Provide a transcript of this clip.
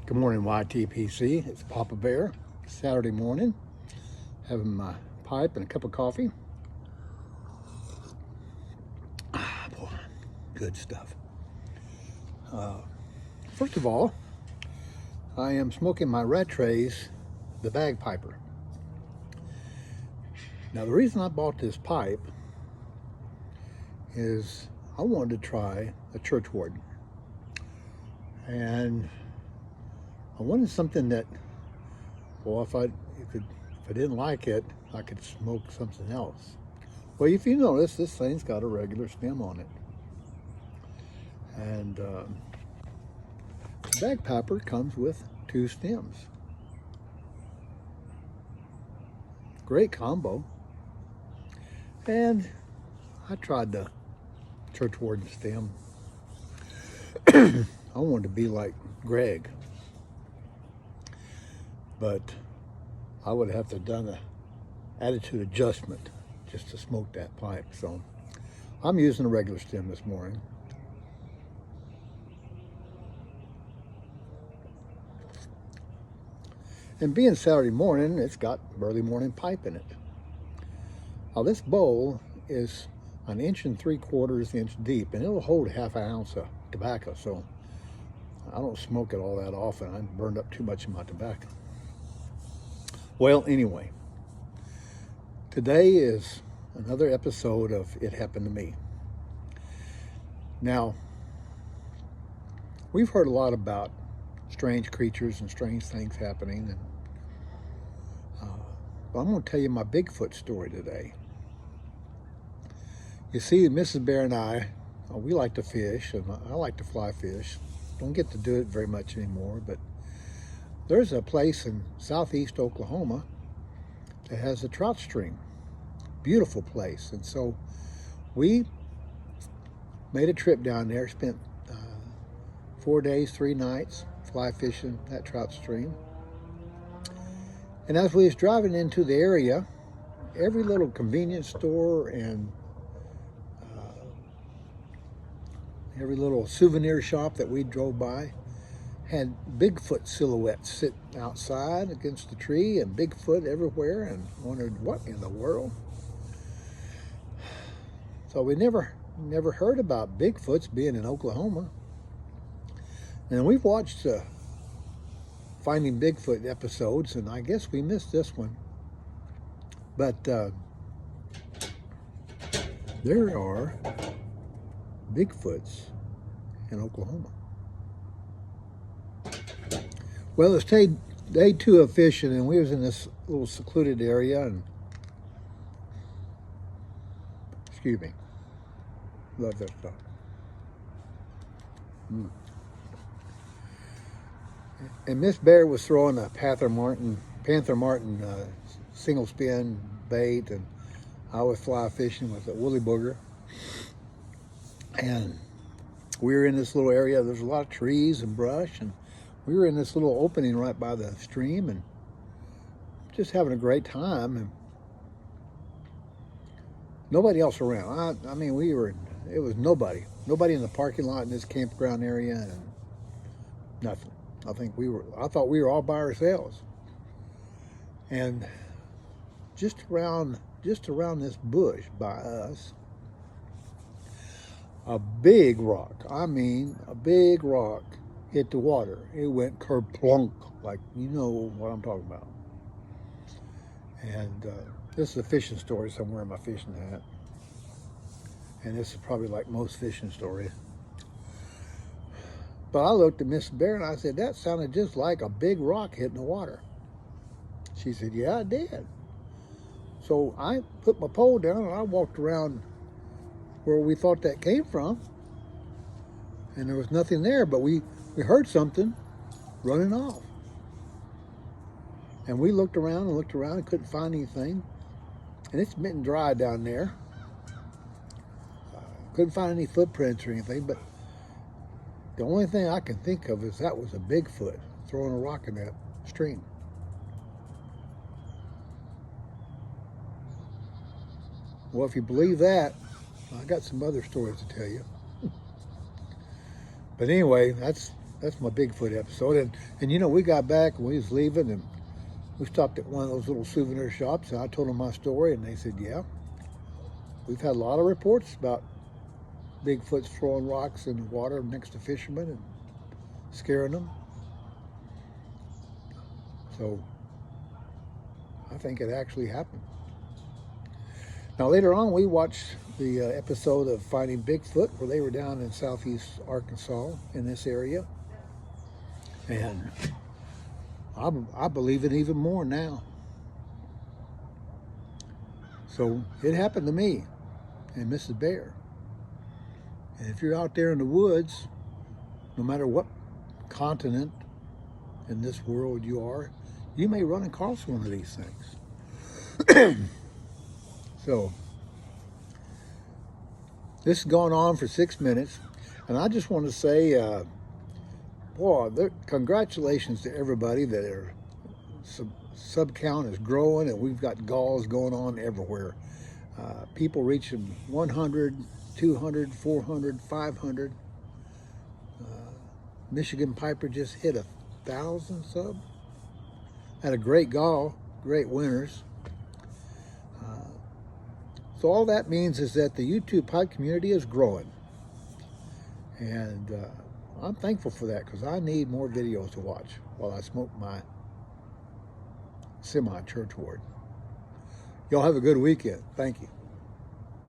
Good morning, YTPC. It's Papa Bear. Saturday morning, having my pipe and a cup of coffee. Boy, good stuff. First of all, I am smoking my rat trays, the bagpiper. Now, the reason I bought this pipe is I wanted to try a church warden. And I wanted something that, well, if I didn't like it, I could smoke something else. Well, if you notice, this thing's got a regular stem on it. And the bagpiper comes with 2 stems. Great combo. And I tried the church warden stem. I wanted to be like Greg, but I would have to have done an attitude adjustment just to smoke that pipe. So I'm using a regular stem this morning. And being Saturday morning, it's got early morning pipe in it. Now this bowl is 1 3/4 inch deep, and it'll hold half an ounce of tobacco. So I don't smoke it all that often. I burned up too much of my tobacco. Well, anyway, today is another episode of It Happened to Me. Now, we've heard a lot about strange creatures and strange things happening, and but I'm going to tell you my Bigfoot story today. You see, Mrs. Bear and I, we like to fish, and I like to fly fish. Don't get to do it very much anymore, but there's a place in southeast Oklahoma that has a trout stream. Beautiful place. And so we made a trip down there, spent 4 days, 3 nights fly fishing that trout stream. And as we was driving into the area, every little convenience store and every little souvenir shop that we drove by had Bigfoot silhouettes sitting outside against the tree, and Bigfoot everywhere, and wondered what in the world. So we never heard about Bigfoots being in Oklahoma. And we've watched Finding Bigfoot episodes, and I guess we missed this one. But there are Bigfoots in Oklahoma. Well, it's day 2 of fishing, and we was in this little secluded area, and excuse me, love that stuff. And Miss Bear was throwing a Panther Martin single spin bait, and I was fly fishing with a woolly booger. And we were in this little area. There's a lot of trees and brush, and we were in this little opening right by the stream, and just having a great time. And nobody else around. I mean, it was nobody in the parking lot in this campground area, and nothing. I thought we were all by ourselves. And just around this bush by us, a big rock, hit the water. It went kerplunk, like, you know what I'm talking about. And this is a fishing story, so I'm wearing my fishing hat. And this is probably like most fishing stories. But I looked at Miss Bear and I said, that sounded just like a big rock hitting the water. She said, yeah, it did. So I put my pole down and I walked around where we thought that came from. And there was nothing there, but we heard something running off. And we looked around and couldn't find anything. And it's been dry down there. Couldn't find any footprints or anything, but the only thing I can think of is that was a Bigfoot throwing a rock in that stream. Well, if you believe that, I got some other stories to tell you. But anyway, that's that's my Bigfoot episode. And you know, we got back and we was leaving and we stopped at one of those little souvenir shops and I told them my story and they said, yeah, we've had a lot of reports about Bigfoots throwing rocks in the water next to fishermen and scaring them. So I think it actually happened. Now later on we watched the episode of Finding Bigfoot where they were down in southeast Arkansas in this area. And I believe it even more now. So it happened to me and Mrs. Bear. And if you're out there in the woods, no matter what continent in this world you are, you may run across one of these things. So this has gone on for 6 minutes, and I just want to say, boy, congratulations to everybody that are sub count is growing, and we've got galls going on everywhere. People reaching 100, 200, 400, 500. Michigan Piper just hit 1,000 sub. Had a great gall, great winners. So all that means is that the YouTube pike community is growing. And I'm thankful for that because I need more videos to watch while I smoke my semi-church ward. Y'all have a good weekend. Thank you.